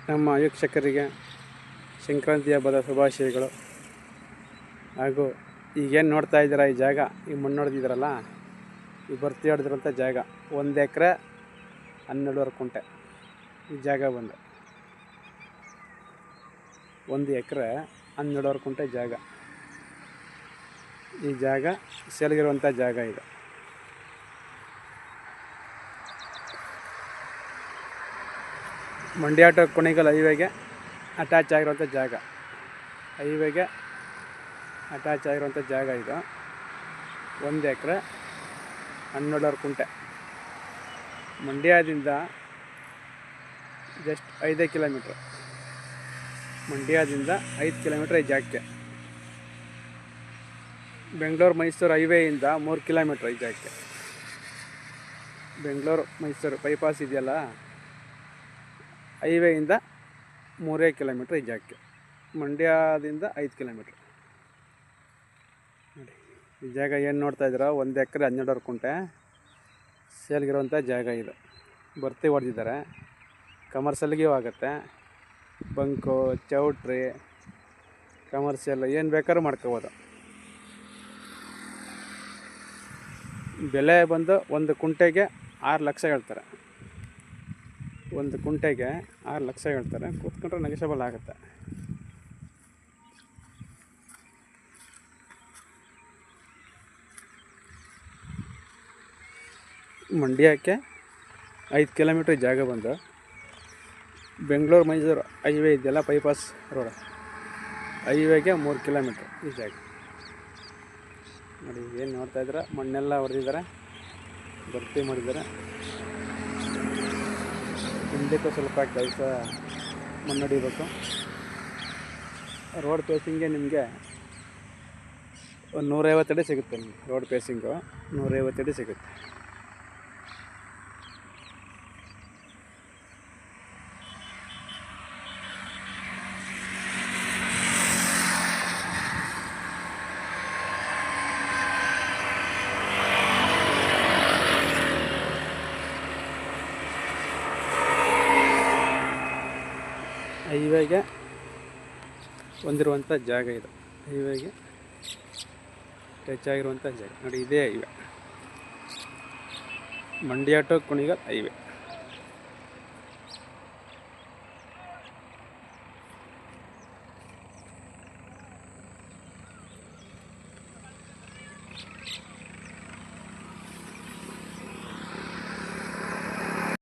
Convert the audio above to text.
ನಮ್ಮ ವೀಕ್ಷಕರಿಗೆ ಸಂಕ್ರಾಂತಿ ಹಬ್ಬದ ಶುಭಾಶಯಗಳು. ಹಾಗೂ ಈಗೇನು ನೋಡ್ತಾ ಇದ್ದೀರಾ, ಈ ಜಾಗ, ಈ ಮಣ್ಣು ನೋಡ್ತಿದ್ದೀರಲ್ಲ, ಈ ಬರ್ತಿ ಹೊಡೆದಿರೋಂಥ ಜಾಗ 1 ಎಕರೆ 12 ಕುಂಟೆ. ಈ ಜಾಗ ಬಂದು 1 ಎಕರೆ 12 ಕುಂಟೆ ಜಾಗ. ಈ ಜಾಗ ಸೇಲ್ಗಿರುವಂಥ ಜಾಗ ಇದು. ಮಂಡ್ಯ ಟು ಕುಣಿಗಲ್ ಹೈವೇಗೆ ಅಟ್ಯಾಚ್ ಆಗಿರುವಂಥ ಜಾಗ. ಹೈವೇಗೆ ಅಟ್ಯಾಚ್ ಆಗಿರುವಂಥ ಜಾಗ ಇದು. 1 ಎಕರೆ 12 ಕುಂಟೆ. ಮಂಡ್ಯದಿಂದ ಜಸ್ಟ್ 5 ಕಿಲೋಮೀಟ್ರ್. ಮಂಡ್ಯದಿಂದ 5 ಕಿಲೋಮೀಟ್ರ್ ಈ ಜಾಗಕ್ಕೆ. ಬೆಂಗಳೂರು ಮೈಸೂರು ಹೈವೇಯಿಂದ 3 ಕಿಲೋಮೀಟ್ರ್ ಈ ಜಾಗಕ್ಕೆ. ಬೆಂಗಳೂರು ಮೈಸೂರು ಬೈಪಾಸ್ ಇದೆಯಲ್ಲ, ಹೈವೇಯಿಂದ 3 ಕಿಲೋಮೀಟ್ರ್ ಈ ಜಾಗಕ್ಕೆ. ಮಂಡ್ಯದಿಂದ 5 ಕಿಲೋಮೀಟ್ರ್. ನೋಡಿ ಈ ಜಾಗ ಏನು ನೋಡ್ತಾ ಇದ್ದೀರಾ, 1 ಎಕರೆ 12 ಕುಂಟೆ ಸೇಲ್ಗಿರುವಂಥ ಜಾಗ ಇದು. ಭರ್ತಿ ಹೊಡೆದಿದ್ದಾರೆ. ಕಮರ್ಷಿಯಲ್ಗೂ ಆಗುತ್ತೆ. ಬಂಕು, ಚೌಟ್ರಿ, ಕಮರ್ಷಿಯಲ್ ಏನು ಬೇಕಾದ್ರೂ ಮಾಡ್ಕೋಬೋದು. ಬೆಲೆ ಬಂದು 1 ಕುಂಟೆಗೆ 6 ಲಕ್ಷ ಹೇಳ್ತಾರೆ. 1 ಕುಂಟೆಗೆ 6 ಲಕ್ಷ ಹೇಳ್ತಾರೆ. ಕೂತ್ಕೊಂಡ್ರೆ ನೆಗೆಷಬಲ್ ಆಗುತ್ತೆ. ಮಂಡ್ಯಕ್ಕೆ 5 ಕಿಲೋಮೀಟ್ರ್ ಜಾಗ ಬಂದು, ಬೆಂಗಳೂರು ಮೈಸೂರು ಹೈವೇ ಇದೆಯಲ್ಲ, ಬೈಪಾಸ್ ರೋಡ್, ಹೈವೇಗೆ 3 ಕಿಲೋಮೀಟ್ರ್ ಈ ಜಾಗ. ನೋಡಿ ಏನು ನೋಡ್ತಾ ಇದ್ದೀರಾ, ಮಣ್ಣೆಲ್ಲ ಹೊಡೆದಿದ್ದಾರೆ, ಭರ್ತಿ ಮಾಡಿದ್ದಾರೆ. ಹಿಂದಕ್ಕೂ ಸ್ವಲ್ಪ ಕೆಲಸ ಮಣ್ಣು ಹೊಡಿಬೇಕು. ರೋಡ್ ಪೇಸಿಂಗ್ಗೆ ನಿಮಗೆ ಒಂದು 150 ಅಡಿ ಸಿಗುತ್ತೆ. ನಿಮಗೆ ರೋಡ್ ಪೇಸಿಂಗು 150 ಅಡಿ ಸಿಗುತ್ತೆ. ಹೈವೇಗೆ ಹೊಂದಿರುವಂಥ ಜಾಗ ಇದು. ಹೈವೇಗೆ ಟಚ್ ಆಗಿರುವಂಥ ಜಾಗ ನೋಡಿ, ಇದೇ highway, Mandya to Kunigal highway.